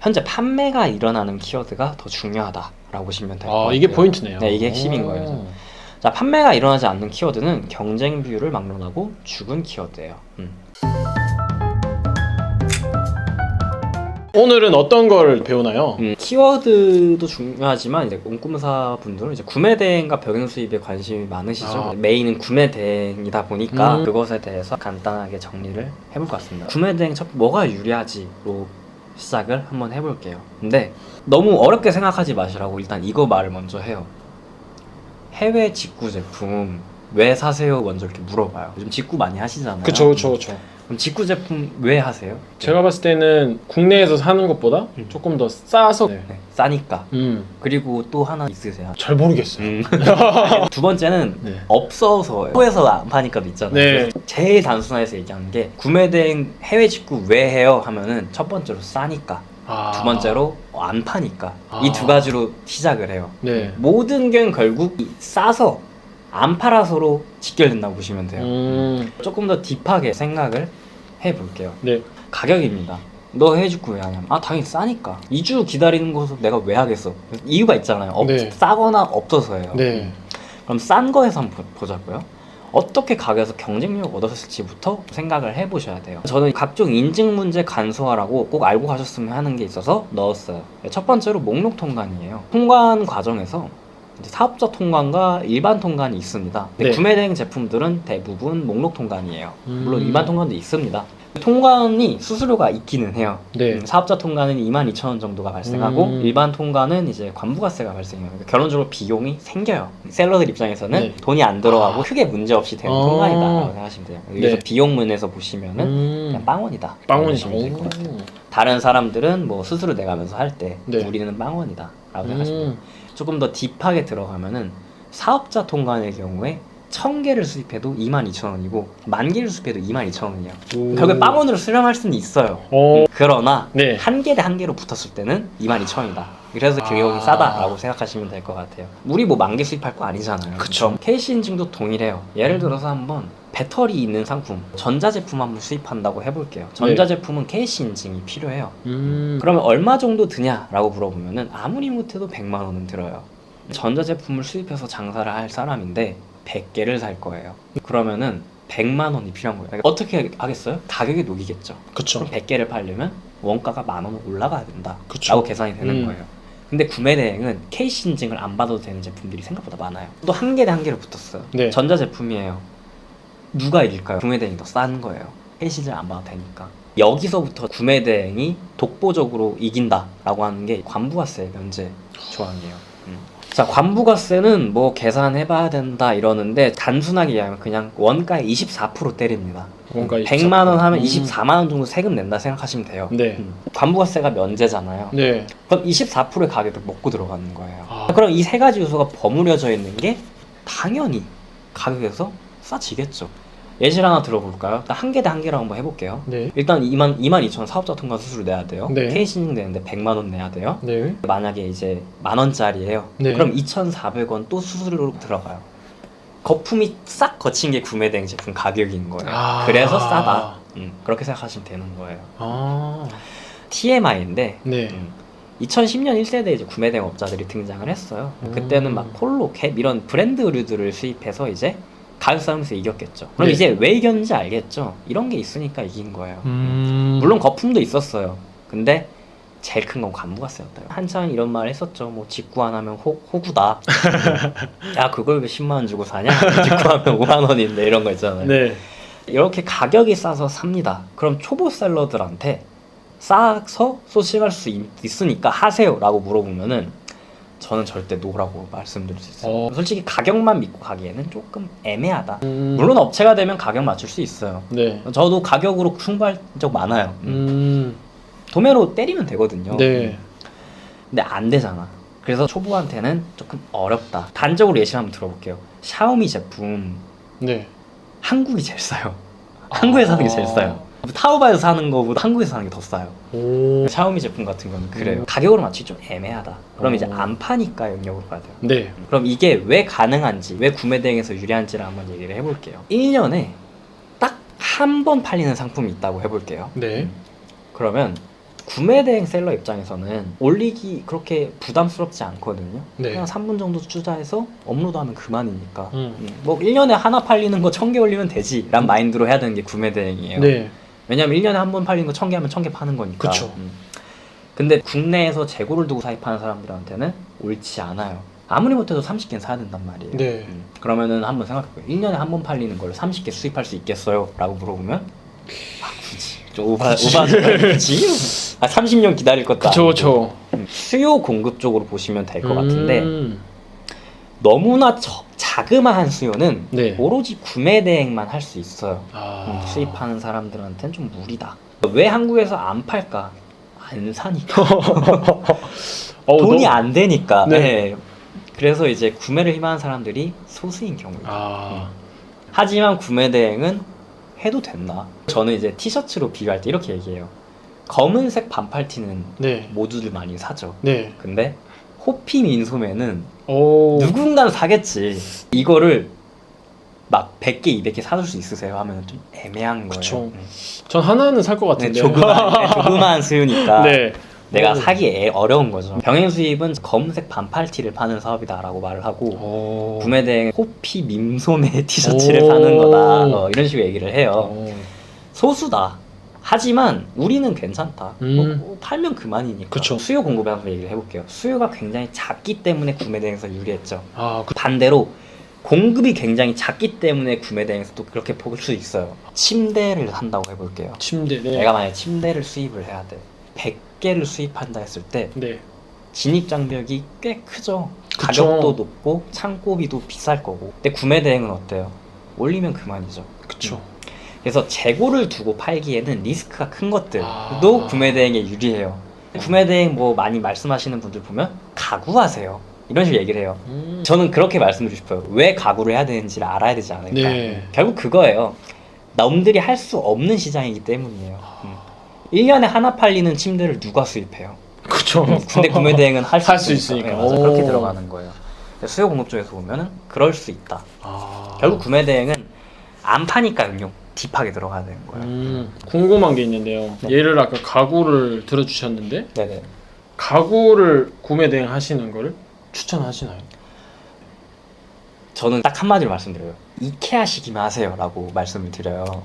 현재 판매가 일어나는 키워드가 더 중요하다라고 보시면 될 것 같아요. 이게 포인트네요. 네, 이게 핵심인 거예요. 자, 판매가 일어나지 않는 키워드는 경쟁 비율을 막론하고 죽은 키워드예요. 오늘은 어떤 걸 배우나요? 키워드도 중요하지만 이제 꿈꾸무사 분들은 이제 구매 대행과 병행 수입에 관심이 많으시죠. 메인은 구매 대행이다 보니까 그것에 대해서 간단하게 정리를 해볼 것 같습니다. 구매 대행 첫 뭐가 유리하지로 시작을 한번 해볼게요. 근데 너무 어렵게 생각하지 마시라고 일단 이거 말을 먼저 해요. 해외 직구 제품 왜 사세요? 먼저 이렇게 물어봐요. 요즘 직구 많이 하시잖아요. 그쵸. 그럼 직구 제품 왜 하세요? 제가 봤을 때는 국내에서 사는 것보다 조금 더 싸서 네, 싸니까. 그리고 또 하나 있으세요? 잘 모르겠어요. 두 번째는 네. 없어서요. 해외에서 안 파니까도 있잖아요. 네. 제일 단순화해서 얘기하는 게 구매 대행 해외 직구 왜 해요? 하면은 첫 번째로 싸니까, 두 번째로 안 파니까. 이 두 가지로 시작을 해요. 네. 모든 게 결국 싸서 안 팔아서로 직결된다고 보시면 돼요. 조금 더 딥하게 생각을 해볼게요. 네. 가격입니다. 너 해외직구 왜 하냐면 당연히 싸니까. 2주 기다리는 것을 내가 왜 하겠어? 이유가 있잖아요. 네. 싸거나 없어서예요. 네. 그럼 싼 거에서 한번 보자고요. 어떻게 가격에서 경쟁력 얻었을지부터 생각을 해보셔야 돼요. 저는 각종 인증 문제 간소화라고 꼭 알고 가셨으면 하는 게 있어서 넣었어요. 첫 번째로 목록 통관이에요. 통관 과정에서 사업자 통관과 일반 통관이 있습니다. 근데 네. 구매 대행 제품들은 대부분 목록 통관이에요. 물론 일반 통관도 있습니다. 통관이 수수료가 있기는 해요. 네. 사업자 통관은 22,000원 정도가 발생하고 일반 통관은 이제 관부가세가 발생해요. 그러니까 결론적으로 비용이 생겨요. 셀러들 입장에서는 네. 돈이 안 들어가고 크게 문제 없이 되는 통관이다라고 생각하시면 돼요. 여기서 네. 비용면에서 보시면은 그냥 빵원이다. 빵원이죠. 보시면 될것 같아요. 다른 사람들은 뭐 수수료 내가면서 할 때 네. 우리는 빵원이다라고 생각하시면 돼요. 조금 더 딥하게 들어가면은 사업자 통관의 경우에 1000개를 수입해도 22,000원이고 10,000개를 수입해도 22,000원이에요. 결국에 빵원으로 수령할 수는 있어요. 그러나 네. 한 개 대 한 개로 붙었을 때는 22,000원이다. 그래서 비용이 싸다라고 생각하시면 될 것 같아요. 우리 뭐 10,000개 수입할 거 아니잖아요. 그쵸. KC 인증도 동일해요. 예를 들어서 한번 배터리 있는 상품, 전자제품 한번 수입한다고 해볼게요. 전자제품은 KC 인증이 필요해요. 그러면 얼마 정도 드냐라고 물어보면은 아무리 못해도 100만 원은 들어요. 전자제품을 수입해서 장사를 할 사람인데 100개를 살 거예요. 그러면은 100만 원이 필요한 거예요. 그러니까 어떻게 하겠어요? 가격에 녹이겠죠. 그쵸. 그럼 100개를 팔려면 원가가 10,000원 올라가야 된다. 그쵸. 라고 계산이 되는 거예요. 근데 구매 대행은 KC 인증을 안 받아도 되는 제품들이 생각보다 많아요. 또 한 개 대 한 개로 붙었어요. 네. 전자제품이에요. 누가 이길까요? 구매 대행이 더 싼 거예요. KC 인증을 안 받아도 되니까. 여기서부터 구매 대행이 독보적으로 이긴다라고 하는 게 관부가세 면제 조항이에요. 자, 관부가세는 뭐 계산해봐야 된다 이러는데 단순하게 얘기하면 그냥 원가의 24% 때립니다. 원가 100만 원 하면 24만 원 정도 세금 낸다 생각하시면 돼요. 네. 관부가세가 면제잖아요. 네. 그럼 24%의 가격을 먹고 들어가는 거예요. 그럼 이 세 가지 요소가 버무려져 있는 게 당연히 가격에서 싸지겠죠. 예시를 하나 들어볼까요? 일단 한 개 대 한 개로 한번 해볼게요. 네. 일단 22,000원 사업자 통관 수수료 내야 돼요. 네. KC 인증 되는데 100만 원 내야 돼요. 네. 만약에 이제 10,000원짜리예요. 네. 그럼 2,400원 또 수수료로 들어가요. 거품이 싹 거친 게 구매 대행 제품 가격인 거예요. 그래서 싸다. 그렇게 생각하시면 되는 거예요. TMI인데 네. 2010년 1세대 이제 구매 대행 업자들이 등장을 했어요. 그때는 막 폴로, 캡 이런 브랜드 의류들을 수입해서 이제 가격 싸움에서 이겼겠죠. 그럼 네. 이제 왜 이겼는지 알겠죠. 이런 게 있으니까 이긴 거예요. 물론 거품도 있었어요. 근데 제일 큰 건 관부가세였다. 한창 이런 말 했었죠. 뭐 직구 안 하면 호구다. 야, 그걸 왜 10만 원 주고 사냐? 직구하면 5만 원인데 이런 거 있잖아요. 네. 이렇게 가격이 싸서 삽니다. 그럼 초보 셀러들한테 싸서 소싱할 수 있으니까 하세요 라고 물어보면은 저는 절대 노라고 말씀드릴 수 있어요. 솔직히 가격만 믿고 가기에는 조금 애매하다. 물론 업체가 되면 가격 맞출 수 있어요. 네. 저도 가격으로 충고할 적 많아요. 도매로 때리면 되거든요. 네. 근데 안 되잖아. 그래서 초보한테는 조금 어렵다. 단적으로 예시 한번 들어볼게요. 샤오미 제품 네. 한국이 제일 싸요. 한국에서 사는 게 제일 싸요. 타오바에서 사는 거보다 한국에서 사는 게 더 싸요. 샤오미 제품 같은 거는 그래요. 가격으로 맞추기 좀 애매하다. 그럼 이제 안 파니까 영역으로 가야 돼요. 네. 그럼 이게 왜 가능한지, 왜 구매 대행에서 유리한지를 한번 얘기를 해볼게요. 1년에 딱 한 번 팔리는 상품이 있다고 해볼게요. 네. 그러면 구매 대행 셀러 입장에서는 올리기 그렇게 부담스럽지 않거든요. 네. 그냥 3분 정도 투자해서 업로드하면 그만이니까. 뭐 1년에 하나 팔리는 거 1000개 올리면 되지 라는 마인드로 해야 되는 게 구매 대행이에요. 네. 왜냐면 1년에 한 번 팔리는 거 1000개 하면 1000개 파는 거니까. 그쵸. 근데 국내에서 재고를 두고 사입하는 사람들한테는 옳지 않아요. 아무리 못해도 30개는 사야 된단 말이에요. 네. 그러면은 한번 생각해봐요. 1년에 한 번 팔리는 걸 30개 수입할 수 있겠어요? 라고 물어보면 굳이 좀 오바죠. 굳이? 30년 기다릴 것도 그쵸, 아니고. 그쵸. 수요 공급 쪽으로 보시면 될 것 같은데 너무나 자그마한 수요는 네. 오로지 구매 대행만 할 수 있어요. 수입하는 사람들한테는 좀 무리다. 왜 한국에서 안 팔까? 안 사니까. 돈이 안 되니까. 네. 네. 그래서 이제 구매를 희망하는 사람들이 소수인 경우입니다. 하지만 구매 대행은 해도 된다. 저는 이제 티셔츠로 비교할 때 이렇게 얘기해요. 검은색 반팔 티는 네. 모두들 많이 사죠. 네. 근데 호피 민소매는 오. 누군가는 사겠지. 이거를 막 100개, 200개 사줄 수 있으세요? 하면 좀 애매한 거예요. 그쵸. 전 하나는 살 것 네, 같은데. 조그마한 수요니까 네. 내가 오. 사기 어려운 거죠. 병행 수입은 검은색 반팔 티를 파는 사업이다라고 말을 하고 오. 구매 대행 호피 민소매 티셔츠를 오. 파는 거다. 이런 식으로 얘기를 해요. 오. 소수다. 하지만 우리는 괜찮다. 팔면 그만이니까. 그쵸. 수요 공급에 한번 얘기를 해볼게요. 수요가 굉장히 작기 때문에 구매 대행에서 유리했죠. 아, 반대로 공급이 굉장히 작기 때문에 구매 대행에서도 그렇게 볼 수 있어요. 침대를 산다고 해볼게요. 침대. 네. 내가 만약에 침대를 수입을 해야 돼. 100개를 수입한다 했을 때 네. 진입 장벽이 꽤 크죠. 그쵸. 가격도 높고 창고비도 비쌀 거고. 근데 구매 대행은 어때요? 올리면 그만이죠. 그쵸. 그래서 재고를 두고 팔기에는 리스크가 큰 것들도 구매 대행에 유리해요. 구매 대행 뭐 많이 말씀하시는 분들 보면 가구하세요. 이런 식으로 얘기를 해요. 저는 그렇게 말씀드리고 싶어요. 왜 가구를 해야 되는지를 알아야 되지 않을까. 네. 결국 그거예요. 남들이 할 수 없는 시장이기 때문이에요. 1년에 하나 팔리는 침대를 누가 수입해요? 그쵸. 근데 구매 대행은 할 수 있으니까. 네, 맞아. 그렇게 들어가는 거예요. 수요 공급 쪽에서 보면은 그럴 수 있다. 결국 구매 대행은 안 파니까 응용 딥하게 들어가야 되는 거예요. 궁금한 게 있는데요. 네. 예를 아까 가구를 들어주셨는데 네네. 가구를 구매 대행 하시는 거를 추천하시나요? 저는 딱 한마디로 말씀드려요. 이케아식이면 하세요라고 말씀을 드려요.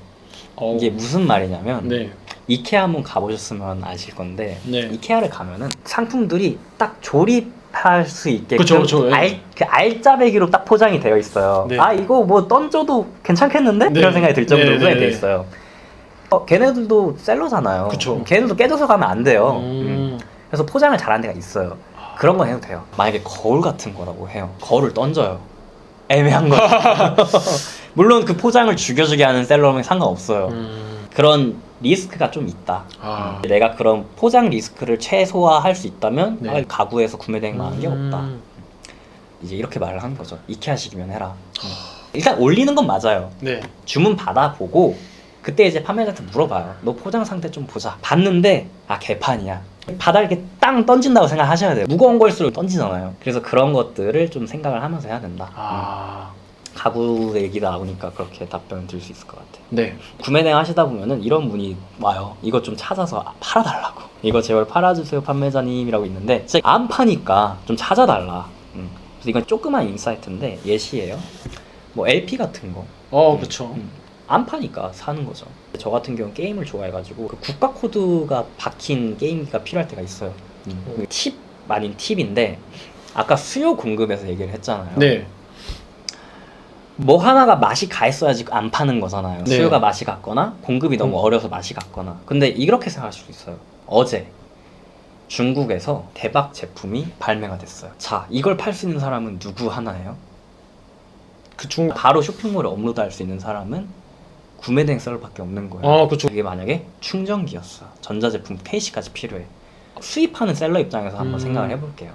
이게 무슨 말이냐면 네. 이케아 한번 가보셨으면 아실 건데 네. 이케아를 가면은 상품들이 딱 조립할 수 있게끔 그쵸, 그 알짜배기로 딱 포장이 되어 있어요. 네. 아 이거 뭐 던져도 괜찮겠는데? 네. 이런 생각이 들 정도로 네, 포장이 네, 되어 네. 있어요. 걔네들도 셀러잖아요. 그쵸. 걔네들도 깨져서 가면 안 돼요. 음. 그래서 포장을 잘하는 데가 있어요. 그런 건 해도 돼요. 만약에 거울 같은 거라고 해요. 거울을 던져요. 애매한 거예요. 물론 그 포장을 죽여주게 하는 셀러면 상관없어요. 그런 리스크가 좀 있다. 내가 그런 포장 리스크를 최소화할 수 있다면 네. 가구에서 구매 대행만 하는 게 없다. 이제 이렇게 말을 하는 거죠. 이케아식이면 해라. 일단 올리는 건 맞아요. 네. 주문 받아보고 그때 이제 판매자한테 물어봐요. 너 포장 상태 좀 보자. 봤는데 개판이야. 바닥에 이렇게 땅 던진다고 생각하셔야 돼요. 무거운 걸수록 던지잖아요. 그래서 그런 것들을 좀 생각을 하면서 해야 된다. 가구 얘기가 나오니까 그렇게 답변을 드릴 수 있을 것 같아요. 네. 구매 대행 하시다 보면은 이런 문의 와요. 이거 좀 찾아서 팔아달라고. 이거 제발 팔아주세요 판매자님이라고 있는데 진짜 안 파니까 좀 찾아달라. 그래서 이건 조그만 인사이트인데 예시예요. 뭐 LP 같은 거. 그쵸. 안 파니까 사는 거죠. 저 같은 경우는 게임을 좋아해가지고 그 국가 코드가 박힌 게임기가 필요할 때가 있어요. 팁 아닌 팁인데 아까 수요 공급에서 얘기를 했잖아요. 네. 뭐 하나가 맛이 가 있어야지 안 파는 거잖아요. 네. 수요가 맛이 갔거나 공급이 너무 어려서 맛이 갔거나. 근데 이렇게 생각할 수 있어요. 어제 중국에서 대박 제품이 발매가 됐어요. 자, 이걸 팔 수 있는 사람은 누구 하나예요? 바로 쇼핑몰에 업로드할 수 있는 사람은 구매 대행 셀러밖에 없는 거예요. 그쵸. 이게 만약에 충전기였어. 전자제품 케이스까지 필요해. 수입하는 셀러 입장에서 한번 생각을 해볼게요.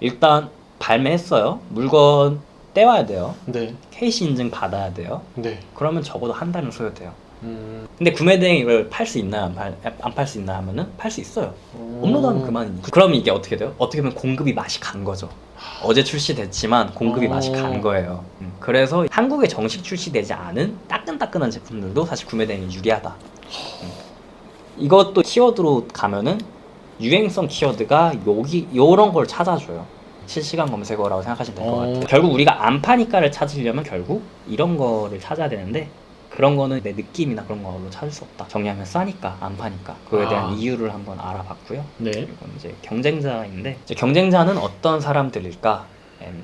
일단 발매했어요. 물건 떼와야 돼요. 네. 케이스 인증 받아야 돼요. 네. 그러면 적어도 한 달은 소요돼요. 근데 구매 대행 이걸 팔 수 있나요? 안 팔 수 있나 하면은 팔 수 있어요. 업로드하면 그만이니까. 그럼 이게 어떻게 돼요? 어떻게 보면 공급이 맛이 간 거죠. 어제 출시됐지만 공급이 맛이 간 거예요. 그래서 한국에 정식 출시되지 않은 따끈따끈한 제품들도 사실 구매 대행이 유리하다. 이것도 키워드로 가면은 유행성 키워드가 여기 요런 걸 찾아줘요. 실시간 검색어라고 생각하시면 될 것 같아요. 결국 우리가 안 파니까를 찾으려면 결국 이런 거를 찾아야 되는데 그런 거는 내 느낌이나 그런 걸로 찾을 수 없다. 정리하면 싸니까 안 파니까. 그거에 대한 이유를 한번 알아봤고요. 네. 그리고 이제 경쟁자인데 이제 경쟁자는 어떤 사람들일까?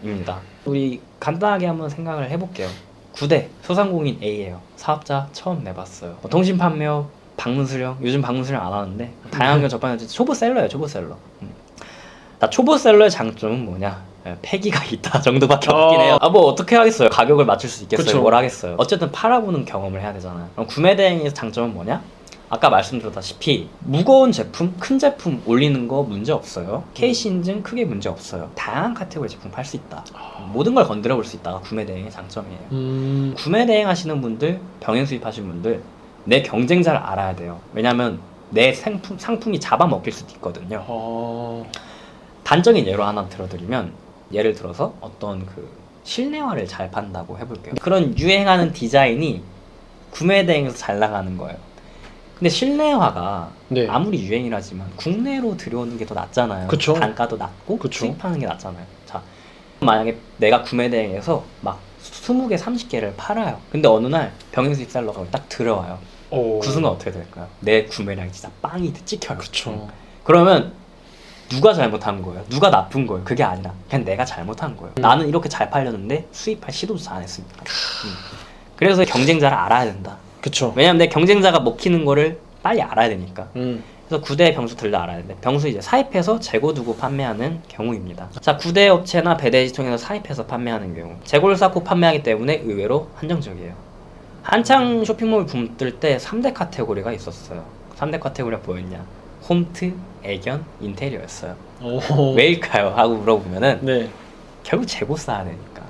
입니다. 우리 간단하게 한번 생각을 해볼게요. 9대 소상공인 A예요. 사업자 처음 내봤어요. 통신 판매업, 방문 수령. 요즘 방문 수령 안 하는데 다양한 걸 접하는 초보셀러예요. 초보셀러. 나 초보셀러의 장점은 뭐냐? 패기가 있다 정도밖에 없긴 해요. 뭐 어떻게 하겠어요? 가격을 맞출 수 있겠어요? 그쵸. 뭘 하겠어요? 어쨌든 팔아보는 경험을 해야 되잖아요. 그럼 구매 대행의 장점은 뭐냐? 아까 말씀드렸다시피 무거운 제품, 큰 제품 올리는 거 문제 없어요. KC 인증 크게 문제 없어요. 다양한 카테고리 제품 팔 수 있다. 모든 걸 건드려 볼 수 있다가 구매 대행의 장점이에요. 구매 대행 하시는 분들, 병행 수입하시는 분들 내 경쟁자를 알아야 돼요. 왜냐면 내 상품이 잡아먹힐 수도 있거든요. 단적인 예로 하나 들어드리면 예를 들어서 어떤 그 실내화를 잘 판다고 해볼게요. 그런 유행하는 디자인이 구매 대행에서 잘 나가는 거예요. 근데 실내화가 네. 아무리 유행이라지만 국내로 들여오는 게 더 낫잖아요. 그쵸. 단가도 낮고 그쵸. 수입하는 게 낫잖아요. 자, 만약에 내가 구매 대행에서 막 20개, 30개를 팔아요. 근데 어느 날 병행 수입셀러가 딱 들어와요. 그 순간 어떻게 될까요? 내 구매량이 진짜 빵이 찍혀요. 그쵸. 그러면 누가 잘못한 거예요? 누가 나쁜 거예요? 그게 아니라 그냥 내가 잘못한 거예요. 나는 이렇게 잘 팔렸는데 수입할 시도조차 안 했으니까. 그래서 경쟁자를 알아야 된다. 그쵸. 왜냐면 내 경쟁자가 먹히는 거를 빨리 알아야 되니까. 음. 그래서 9대 병수들도 알아야 돼. 병수 이제 사입해서 재고 두고 판매하는 경우입니다. 자, 9대 업체나 배대지 통해서 사입해서 판매하는 경우. 재고를 쌓고 판매하기 때문에 의외로 한정적이에요. 한창 쇼핑몰 붐 뜰 때 3대 카테고리가 있었어요. 3대 카테고리가 뭐였냐? 홈트, 애견, 인테리어였어요. 왜일까요? 하고 물어보면은 네. 결국 재고 쌓아야 되니까.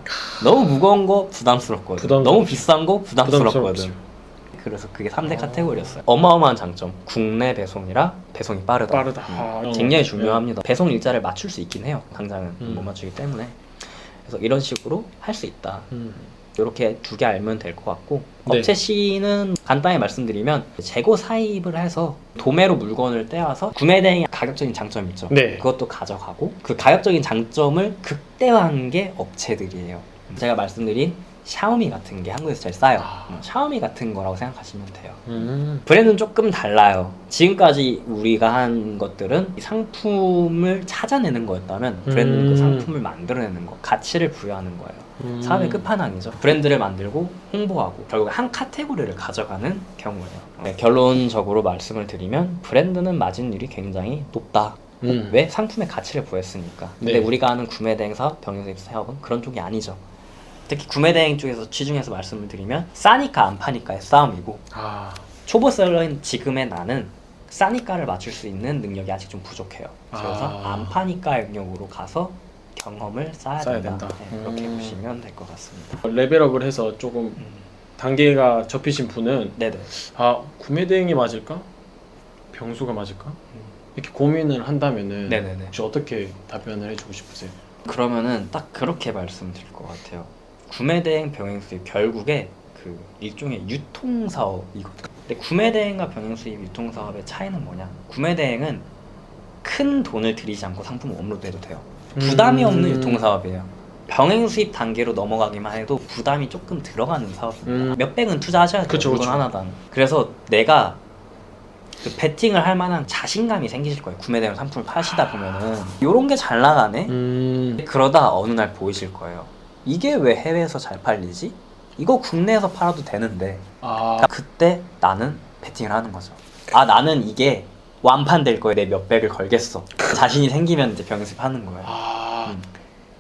너무 무거운 거 부담스럽거든. 너무 비싼 거 부담스럽거든. 그래서 그게 3대 카테고리였어요. 어마어마한 장점. 국내 배송이라 배송이 빠르다. 굉장히 중요합니다. 배송 일자를 맞출 수 있긴 해요. 당장은 못 맞추기 때문에. 그래서 이런 식으로 할 수 있다. 이렇게 두 개 알면 될 것 같고, 네. 업체 C는 간단히 말씀드리면 재고 사입을 해서 도매로 물건을 떼와서 구매 대행의 가격적인 장점이 있죠. 네. 그것도 가져가고 그 가격적인 장점을 극대화한 게 업체들이에요. 제가 말씀드린 샤오미 같은 게 한국에서 제일 싸요. 샤오미 같은 거라고 생각하시면 돼요. 브랜드는 조금 달라요. 지금까지 우리가 한 것들은 이 상품을 찾아내는 거였다면 브랜드는 그 상품을 만들어내는 거, 가치를 부여하는 거예요. 사업의 끝판왕이죠. 브랜드를 만들고 홍보하고 결국 한 카테고리를 가져가는 경우예요. 네, 결론적으로 말씀을 드리면 브랜드는 마진율이 굉장히 높다. 왜? 상품의 가치를 부여했으니까. 근데 네. 우리가 하는 구매 대행 사업, 병행 수입 사업은 그런 쪽이 아니죠. 특히 구매 대행 쪽에서 취중해서 말씀을 드리면 싸니까 안 파니까의 싸움이고, 초보셀러인 지금의 나는 싸니까를 맞출 수 있는 능력이 아직 좀 부족해요. 그래서 안 파니까의 능력으로 가서 경험을 쌓아야 된다. 네, 그렇게 보시면 될 것 같습니다. 레벨업을 해서 조금 단계가 접히신 분은 네네. 구매 대행이 맞을까? 병수가 맞을까? 이렇게 고민을 한다면은 네네네. 혹시 어떻게 답변을 해주고 싶으세요? 그러면은 딱 그렇게 말씀드릴 것 같아요. 구매 대행 병행 수입 결국에 그 일종의 유통 사업이거든요. 근데 구매 대행과 병행 수입 유통 사업의 차이는 뭐냐? 구매 대행은 큰 돈을 들이지 않고 상품을 업로드해도 돼요. 부담이 없는 유통 사업이에요. 병행 수입 단계로 넘어가기만 해도 부담이 조금 들어가는 사업입니다. 몇백은 투자하셔야 돼요. 물건 하나당. 그래서 내가 그 베팅을 할 만한 자신감이 생기실 거예요. 구매 대행 상품을 파시다 보면은 요런 게 잘 나가네? 그러다 어느 날 보이실 거예요. 이게 왜 해외에서 잘 팔리지? 이거 국내에서 팔아도 되는데. 그때 나는 베팅을 하는 거죠. 나는 이게 완판될 거에 내 몇백을 걸겠어. 자신이 생기면 이제 병행수입하는 거예요. 그러니까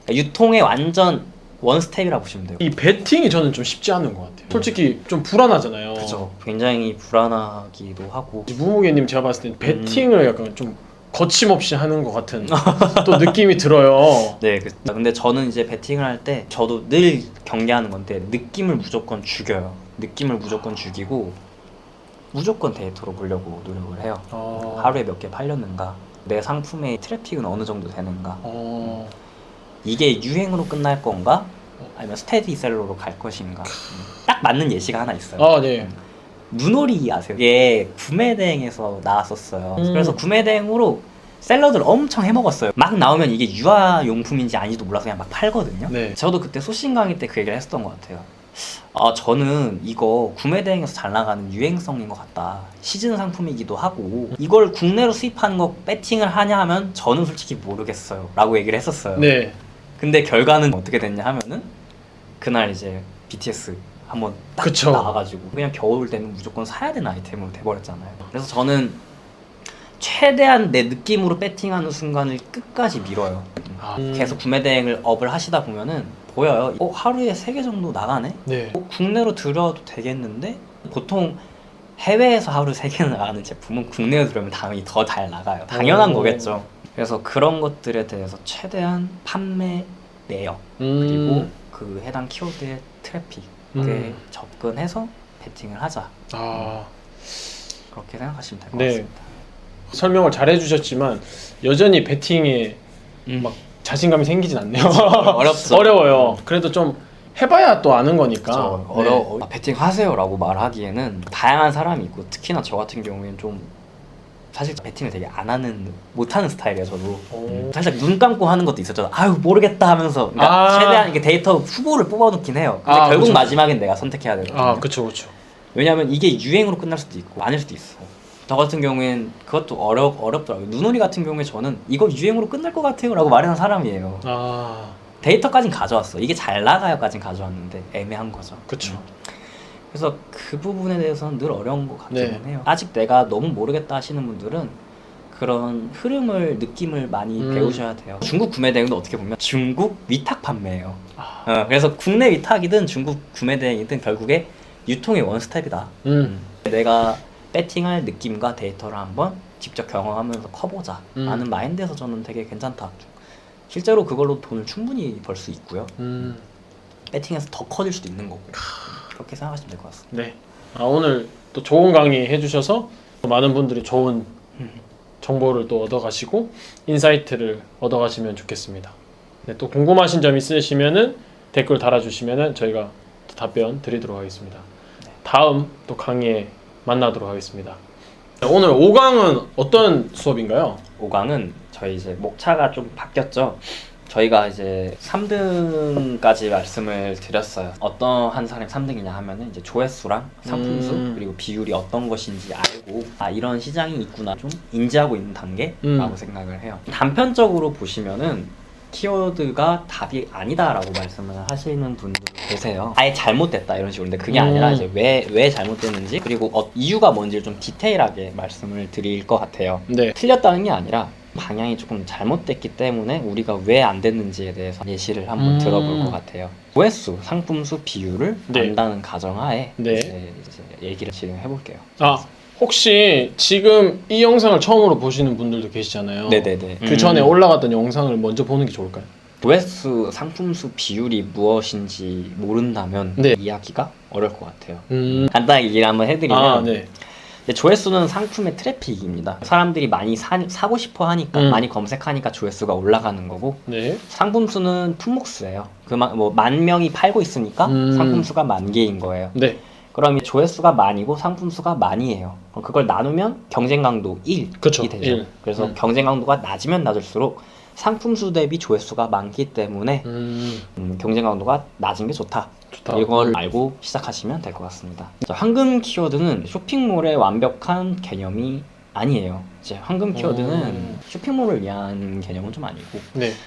유통의 완전 원스텝이라고 보시면 돼요. 이 베팅이 저는 좀 쉽지 않은 것 같아요. 솔직히 좀 불안하잖아요. 그죠. 굉장히 불안하기도 하고. 무무개님 제가 봤을 땐 베팅을 약간 좀 거침없이 하는 것 같은 또 느낌이 들어요. 네, 근데 저는 이제 베팅을 할 때 저도 늘 경계하는 건데 느낌을 무조건 죽여요. 느낌을 무조건 죽이고 무조건 데이터로 보려고 노력을 해요. 하루에 몇 개 팔렸는가, 내 상품의 트래픽은 어느 정도 되는가, 이게 유행으로 끝날 건가 아니면 스테디셀러로 갈 것인가. 딱 맞는 예시가 하나 있어요. 네. 눈오리 아세요? 이게 구매대행에서 나왔었어요. 음. 그래서 구매대행으로 샐러드를 엄청 해먹었어요. 막 나오면 이게 유아용품인지 아닌지도 몰라서 그냥 막 팔거든요. 네. 저도 그때 소신 강의 때 그 얘기를 했었던 것 같아요. 저는 이거 구매대행에서 잘 나가는 유행성인 것 같다. 시즌 상품이기도 하고 이걸 국내로 수입하는 거 배팅을 하냐 하면 저는 솔직히 모르겠어요 라고 얘기를 했었어요. 네. 근데 결과는 어떻게 됐냐 하면은 그날 이제 BTS 한번 딱 그쵸. 나와가지고 그냥 겨울 되면 무조건 사야 되는 아이템으로 돼버렸잖아요. 그래서 저는 최대한 내 느낌으로 배팅하는 순간을 끝까지 밀어요. 계속 구매 대행을 업을 하시다 보면은 보여요. 하루에 3개 정도 나가네? 네. 국내로 들여도 되겠는데? 보통 해외에서 하루 3개는 나가는 제품은 국내로 들어오면 당연히 더 잘 나가요. 당연한 거겠죠. 그래서 그런 것들에 대해서 최대한 판매 내역 그리고 그 해당 키워드의 트래픽에 접근해서 배팅을 하자. 그렇게 생각하시면 될 것 네. 같습니다. 설명을 잘 해주셨지만 여전히 배팅에 막 자신감이 생기진 않네요. 어렵죠. 어려워요. 그래도 좀 해봐야 또 아는 거니까. 어려워. 배팅 하세요라고 말하기에는 다양한 사람이 있고 특히나 저 같은 경우에는 좀 사실 배팅을 되게 못하는 스타일이에요. 저도 살짝 눈 감고 하는 것도 있었죠. 아유 모르겠다 하면서 그러니까 최대한 이게 데이터 후보를 뽑아놓긴 해요. 근데 결국 그쵸. 마지막엔 내가 선택해야 되거든요. 그쵸. 왜냐하면 이게 유행으로 끝날 수도 있고 아닐 수도 있어. 저 같은 경우엔 그것도 어렵더라고요. 눈오리 같은 경우에 저는 이거 유행으로 끝날 것 같아요 라고 말하는 사람이에요. 데이터까진 가져왔어. 이게 잘 나가요까진 가져왔는데 애매한 거죠. 그쵸. 그래서 그 부분에 대해서는 늘 어려운 것 같기는 네. 해요. 아직 내가 너무 모르겠다 하시는 분들은 그런 느낌을 많이 배우셔야 돼요. 중국 구매 대행도 어떻게 보면 중국 위탁 판매예요. 그래서 국내 위탁이든 중국 구매 대행이든 결국에 유통의 원스텝이다. 내가 배팅할 느낌과 데이터를 한번 직접 경험하면서 커보자 라는 마인드에서 저는 되게 괜찮다. 실제로 그걸로 돈을 충분히 벌 수 있고요. 배팅해서 더 커질 수도 있는 거고 그렇게 생각하시면 될 것 같습니다. 네. 오늘 또 좋은 강의 해주셔서 많은 분들이 좋은 정보를 또 얻어가시고 인사이트를 얻어가시면 좋겠습니다. 네, 또 궁금하신 점 있으시면은 댓글 달아주시면은 저희가 또 답변 드리도록 하겠습니다. 다음 또 강의에 만나도록 하겠습니다. 오늘 5강은 어떤 수업인가요? 5강은 저희 이제 목차가 좀 바뀌었죠. 저희가 이제 3등까지 말씀을 드렸어요. 어떠한 사람이 3등이냐 하면은 이제 조회수랑 상품수 그리고 비율이 어떤 것인지 알고 이런 시장이 있구나 좀 인지하고 있는 단계라고 생각을 해요. 단편적으로 보시면은 키워드가 답이 아니다라고 말씀을 하시는 분들 계세요. 아예 잘못됐다 이런 식으로. 근데 그게 아니라 이제 왜 잘못됐는지 그리고 이유가 뭔지를 좀 디테일하게 말씀을 드릴 것 같아요. 네. 틀렸다는 게 아니라 방향이 조금 잘못됐기 때문에 우리가 왜 안 됐는지에 대해서 예시를 한번 들어볼 것 같아요. 조회수, 상품수 비율을 안다는 가정하에 이제 얘기를 진행해 볼게요. 혹시 지금 이 영상을 처음으로 보시는 분들도 계시잖아요. 네네네. 그 전에 올라갔던 영상을 먼저 보는 게 좋을까요? 조회수, 상품수 비율이 무엇인지 모른다면 이해하기가 어려울 것 같아요. 간단하게 얘기를 한번 해드리면 조회수는 상품의 트래픽입니다. 사람들이 많이 사고 싶어 하니까 많이 검색하니까 조회수가 올라가는 거고 상품수는 품목수예요. 만 명이 팔고 있으니까 상품수가 10,000개인 거예요. 그럼 이 조회수가 만이고 상품수가 만이에요. 그걸 나누면 경쟁 강도 1이 되죠. 그래서 경쟁 강도가 낮으면 낮을수록 상품수 대비 조회수가 많기 때문에 경쟁 강도가 낮은 게 좋다. 이걸 알고 시작하시면 될 것 같습니다. 황금 키워드는 쇼핑몰의 완벽한 개념이 아니에요. 이제 황금 키워드는 쇼핑몰을 위한 개념은 좀 아니고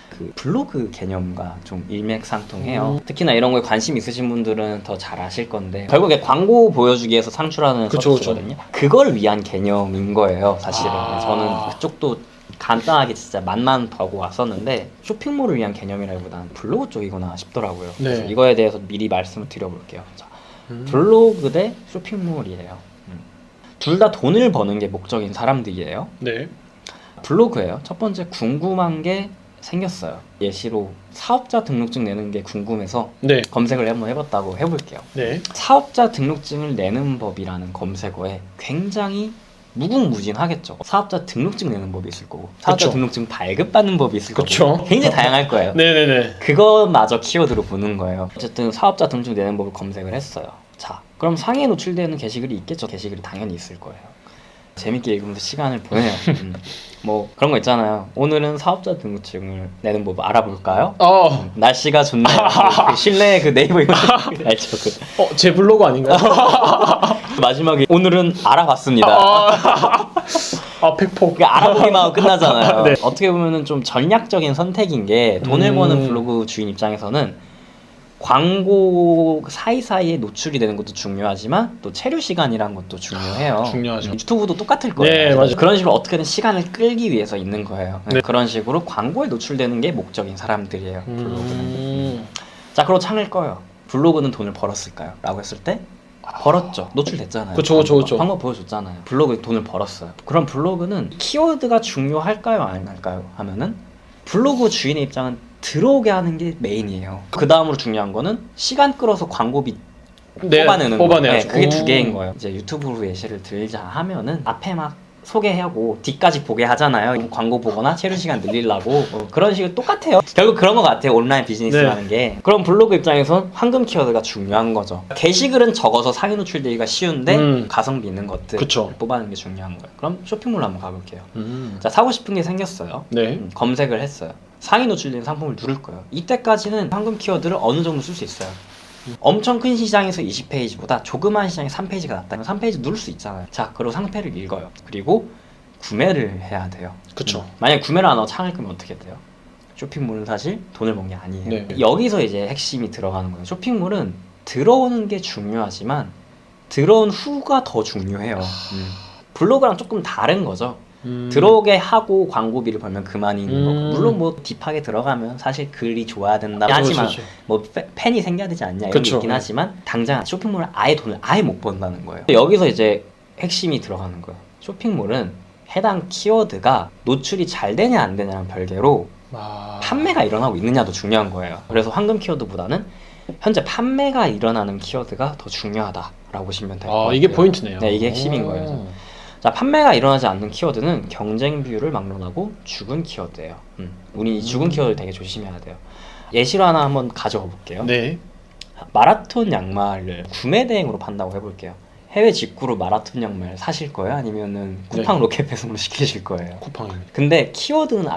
그 블로그 개념과 좀 일맥상통해요. 특히나 이런 거에 관심 있으신 분들은 더 잘 아실 건데 결국에 광고 보여주기 위해서 창출하는 서비스거든요. 그걸 위한 개념인 거예요. 사실은 저는 그쪽도 간단하게 진짜 맛만 보고 왔었는데 쇼핑몰을 위한 개념이라기보다는 블로그 쪽이구나 싶더라고요. 그래서 이거에 대해서 미리 말씀을 드려볼게요. 자, 블로그 대 쇼핑몰이에요. 둘 다 돈을 버는 게 목적인 사람들이에요. 블로그예요. 첫 번째 궁금한 게 생겼어요. 예시로 사업자 등록증 내는 게 궁금해서 검색을 한번 해봤다고 해볼게요. 사업자 등록증을 내는 법이라는 검색어에 굉장히 무궁무진하겠죠. 사업자 등록증 내는 법이 있을 거고 사업자 등록증 발급받는 법이 있을 거고 굉장히 다양할 거예요. 그거마저 키워드로 보는 거예요. 어쨌든 사업자 등록증 내는 법을 검색을 했어요. 자, 그럼 상위에 노출되는 게시글이 있겠죠. 게시글이 당연히 있을 거예요. 재밌게 읽으면서 시간을 보내요. 뭐 그런 거 있잖아요. 오늘은 사업자 등록증을 내는 법 알아볼까요? 날씨가 좋네요. 그 실내 그 네이버 이거 알죠? 제 블로그 아닌가요? 마지막에 오늘은 알아봤습니다. 팩폭. 그러니까 알아보기만 하고 끝나잖아요. 네. 어떻게 보면은 좀 전략적인 선택인 게 돈을 버는 블로그 주인 입장에서는 광고 사이사이에 노출이 되는 것도 중요하지만 또 체류 시간이란 것도 중요해요. 중요하죠. 유튜브도 똑같을 거예요. 네, 맞아요. 그런 식으로 어떻게든 시간을 끌기 위해서 있는 거예요. 네. 그런 식으로 광고에 노출되는 게 목적인 사람들이에요. 블로그는. 자, 그럼 창을 꺼요. 블로그는 돈을 벌었을까요? 라고 했을 때 벌었죠. 노출됐잖아요. 그쵸. 광고 보여줬잖아요. 블로그에 돈을 벌었어요. 그럼 블로그는 키워드가 중요할까요? 안 할까요? 하면은 블로그 주인의 입장은 들어오게 하는 게 메인이에요. 그 다음으로 중요한 거는 시간 끌어서 광고비 뽑아내는 거. 네, 그게 두 개인 거예요. 이제 유튜브로 예시를 들자 하면은 앞에 막 소개하고 뒤까지 보게 하잖아요. 광고 보거나 체류 시간 늘리려고 그런 식으로 똑같아요. 결국 그런 것 같아요. 온라인 비즈니스라는 게. 그럼 블로그 입장에선 황금 키워드가 중요한 거죠. 게시글은 적어서 상위 노출되기가 쉬운데 가성비 있는 것들 뽑아내는 게 중요한 거예요. 그럼 쇼핑몰로 한번 가볼게요. 자, 사고 싶은 게 생겼어요. 네. 검색을 했어요. 상위 노출된 상품을 누를 거예요. 이때까지는 황금 키워드를 어느 정도 쓸 수 있어요. 엄청 큰 시장에서 20페이지보다 조그만 시장에 3페이지가 낫다면 3페이지 누를 수 있잖아요. 자, 그리고 상패를 읽어요. 그리고 구매를 해야 돼요. 그쵸. 만약에 구매를 안 하고 창을 끄면 어떻게 돼요? 쇼핑몰은 사실 돈을 번 게 아니에요. 네. 여기서 이제 핵심이 들어가는 거예요. 쇼핑몰은 들어오는 게 중요하지만 들어온 후가 더 중요해요. 블로그랑 조금 다른 거죠. 들어오게 하고 광고비를 벌면 그만인 거고, 물론 뭐 딥하게 들어가면 사실 글이 좋아야 된다 하지만 뭐 팬이 생겨야 되지 않냐 이런 게 있긴 하지만 당장 쇼핑몰은 아예 돈을 아예 못 번다는 거예요. 여기서 이제 핵심이 들어가는 거예요. 쇼핑몰은 해당 키워드가 노출이 잘 되냐 안 되냐는 별개로 판매가 일어나고 있느냐도 중요한 거예요. 그래서 황금 키워드보다는 현재 판매가 일어나는 키워드가 더 중요하다라고 보시면 될 것 같아요. 이게 포인트네요. 네, 이게 핵심인 거예요. 자, 판매가 일어나지 않는 키워드는 경쟁 비율을 막론하고 죽은 키워드예요. 우리 이 죽은 키워드 되게 조심해야 돼요. 예시로 하나 한번 가져가 볼게요. 네. 마라톤 양말을 구매 대행으로 판다고 해볼게요. 해외 직구로 마라톤 양말 사실 거예요? 아니면은 쿠팡 로켓 배송으로 시키실 거예요? 쿠팡입니다. 근데 키워드는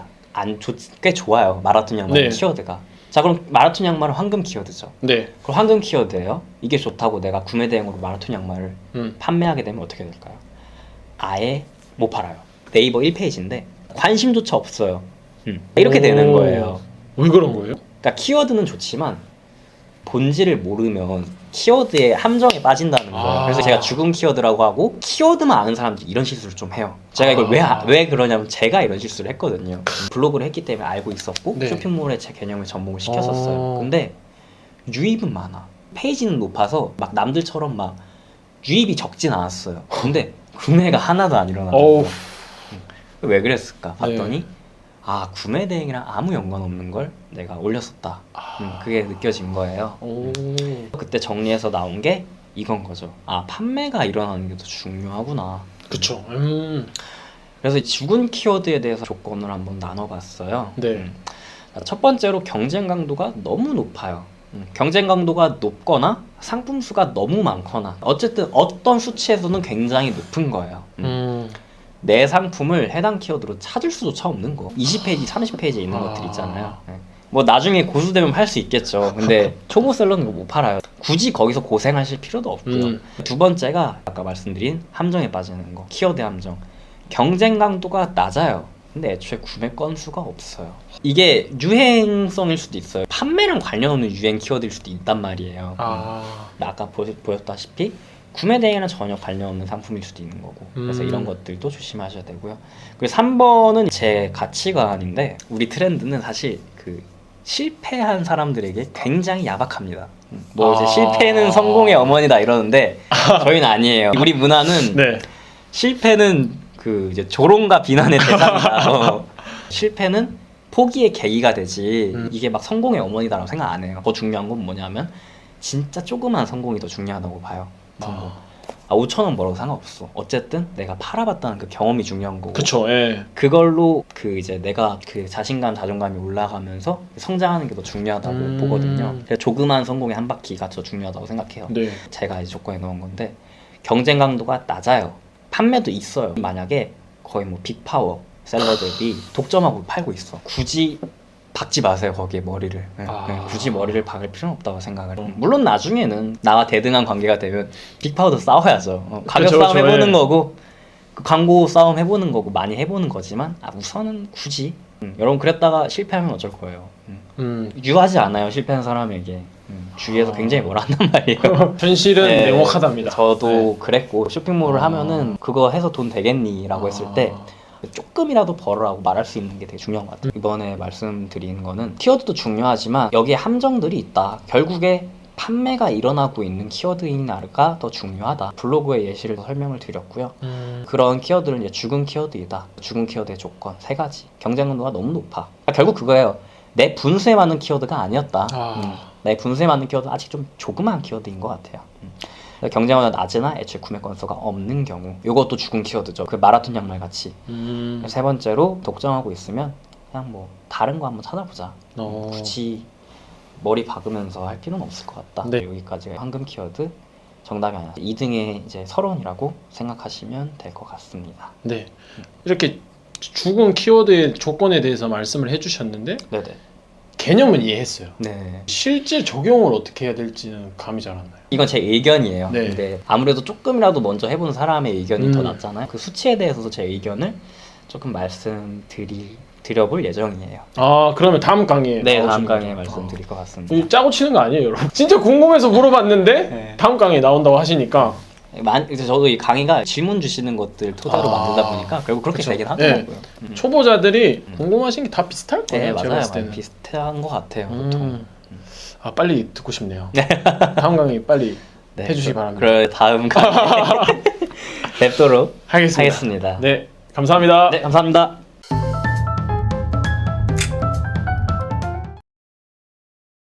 꽤 좋아요. 마라톤 양말 키워드가. 자, 그럼 마라톤 양말은 황금 키워드죠. 네. 그럼 황금 키워드예요. 이게 좋다고 내가 구매 대행으로 마라톤 양말을 판매하게 되면 어떻게 될까요? 아예 못 팔아요. 네이버 1페이지인데 관심조차 없어요. 이렇게 되는 거예요. 왜 그런 거예요? 그러니까 키워드는 좋지만 본질을 모르면 키워드의 함정에 빠진다는 거예요. 그래서 제가 죽은 키워드라고 하고, 키워드만 아는 사람들이 이런 실수를 좀 해요. 제가 이걸 왜 그러냐면 제가 이런 실수를 했거든요. 블로그를 했기 때문에 알고 있었고 쇼핑몰에 제 개념을 접목을 시켰었어요. 근데 유입은 많아. 페이지는 높아서 막 남들처럼 막 유입이 적진 않았어요. 근데 구매가 하나도 안 일어나는 거예요. 왜 그랬을까 봤더니 구매 대행이랑 아무 연관 없는 걸 내가 올렸었다. 그게 느껴진 거예요. 그때 정리해서 나온 게 이건 거죠. 판매가 일어나는 게 더 중요하구나. 그쵸. 그래서 죽은 키워드에 대해서 조건을 한번 나눠봤어요. 네. 첫 번째로 경쟁 강도가 너무 높아요. 경쟁 강도가 높거나 상품 수가 너무 많거나 어쨌든 어떤 수치에서는 굉장히 높은 거예요. 내 상품을 해당 키워드로 찾을 수조차 없는 거. 20페이지, 30페이지에 있는 것들 있잖아요. 뭐 나중에 고수되면 팔 수 있겠죠. 근데 초보셀러는 이거 못 팔아요. 굳이 거기서 고생하실 필요도 없고요. 두 번째가 아까 말씀드린 함정에 빠지는 거. 키워드 함정. 경쟁 강도가 낮아요. 근데 애초에 구매 건수가 없어요. 이게 유행성일 수도 있어요. 판매랑 관련 없는 유행 키워드일 수도 있단 말이에요. 아까 보였다시피 구매 대행이랑 전혀 관련 없는 상품일 수도 있는 거고. 그래서 이런 것들도 조심하셔야 되고요. 그리고 3번은 제 가치관인데, 우리 트렌드는 사실 그 실패한 사람들에게 굉장히 야박합니다. 뭐 이제 실패는 성공의 어머니다 이러는데 저희는 아니에요. 우리 문화는 실패는 그 이제 조롱과 비난의 대상이다. 실패는 포기의 계기가 되지 이게 막 성공의 어머니다라고 생각 안 해요. 더 중요한 건 뭐냐면 진짜 조그만 성공이 더 중요하다고 봐요. 5,000원 벌어도 상관없어. 어쨌든 내가 팔아봤다는 그 경험이 중요한 거고. 그쵸. 예. 그걸로 그 이제 내가 그 자신감, 자존감이 올라가면서 성장하는 게 더 중요하다고 보거든요. 그래서 조그만 성공의 한 바퀴가 더 중요하다고 생각해요. 네. 제가 이제 조건에 넣은 건데 경쟁 강도가 낮아요. 판매도 있어요. 만약에 거의 뭐 빅파워 셀러들이 독점하고 팔고 있어. 굳이 박지 마세요 거기에 머리를. 굳이 머리를 박을 필요는 없다고 생각을 해요. 물론 나중에는 나와 대등한 관계가 되면 빅파워도 싸워야죠. 가격 그쵸, 싸움 그쵸, 해보는 예. 거고 그 광고 싸움 해보는 거고 많이 해보는 거지만 우선은 굳이 여러분 그랬다가 실패하면 어쩔 거예요. 유하지 않아요 실패한 사람에게. 주위에서 굉장히 뭐라 한단 말이에요. 현실은 네, 냉혹하답니다. 저도 그랬고 쇼핑몰을 하면은 그거 해서 돈 되겠니? 라고 했을 때 조금이라도 벌으라고 말할 수 있는 게 되게 중요한 것 같아요. 이번에 말씀드린 거는 키워드도 중요하지만 여기에 함정들이 있다. 결국에 판매가 일어나고 있는 키워드인가가 더 중요하다. 블로그의 예시를 설명을 드렸고요. 그런 키워드는 이제 죽은 키워드이다. 죽은 키워드의 조건 3가지. 경쟁 강도가 너무 높아. 그러니까 결국 그거예요. 내 분수에 맞는 키워드가 아니었다. 내 분수에 맞는 키워드는 아직 좀 조그마한 키워드인 것 같아요. 경쟁어가 낮으나 애초에 구매 건수가 없는 경우 이것도 죽은 키워드죠. 그 마라톤 양말 같이. 3번째로 독점하고 있으면 그냥 뭐 다른 거 한번 찾아보자. 굳이 머리 박으면서 할 필요는 없을 것 같다. 네. 여기까지가 황금 키워드 정답이 아니라 2등의 이제 서론이라고 생각하시면 될 것 같습니다. 네. 이렇게 죽은 키워드의 조건에 대해서 말씀을 해주셨는데 네네. 개념은 이해했어요. 네. 실제 적용을 어떻게 해야 될지는 감이 잘 안 나요. 이건 제 의견이에요. 네. 근데 아무래도 조금이라도 먼저 해본 사람의 의견이 더 낫잖아요. 그 수치에 대해서도 제 의견을 조금 말씀드려볼 예정이에요. 그러면 다음 강의에 네, 다음 나오시는 강의에 거죠? 말씀드릴 것 같습니다. 이거 짜고 치는 거 아니에요, 여러분? 진짜 궁금해서 물어봤는데 네. 다음 강의에 나온다고 하시니까 저도 이 강의가 질문 주시는 것들 토대로 만들다 보니까 결국 그렇게 그쵸. 되긴 하더라고요. 초보자들이 궁금하신 게 다 비슷할 거예요. 네, 제가 맞아요. 봤을 때는. 많이 비슷한 것 같아요. 보통. 빨리 듣고 싶네요. 다음 강의 빨리 네, 해주시기 바랍니다. 그럴 다음 강의에 뵙도록 하겠습니다. 하겠습니다. 네, 감사합니다. 네, 감사합니다.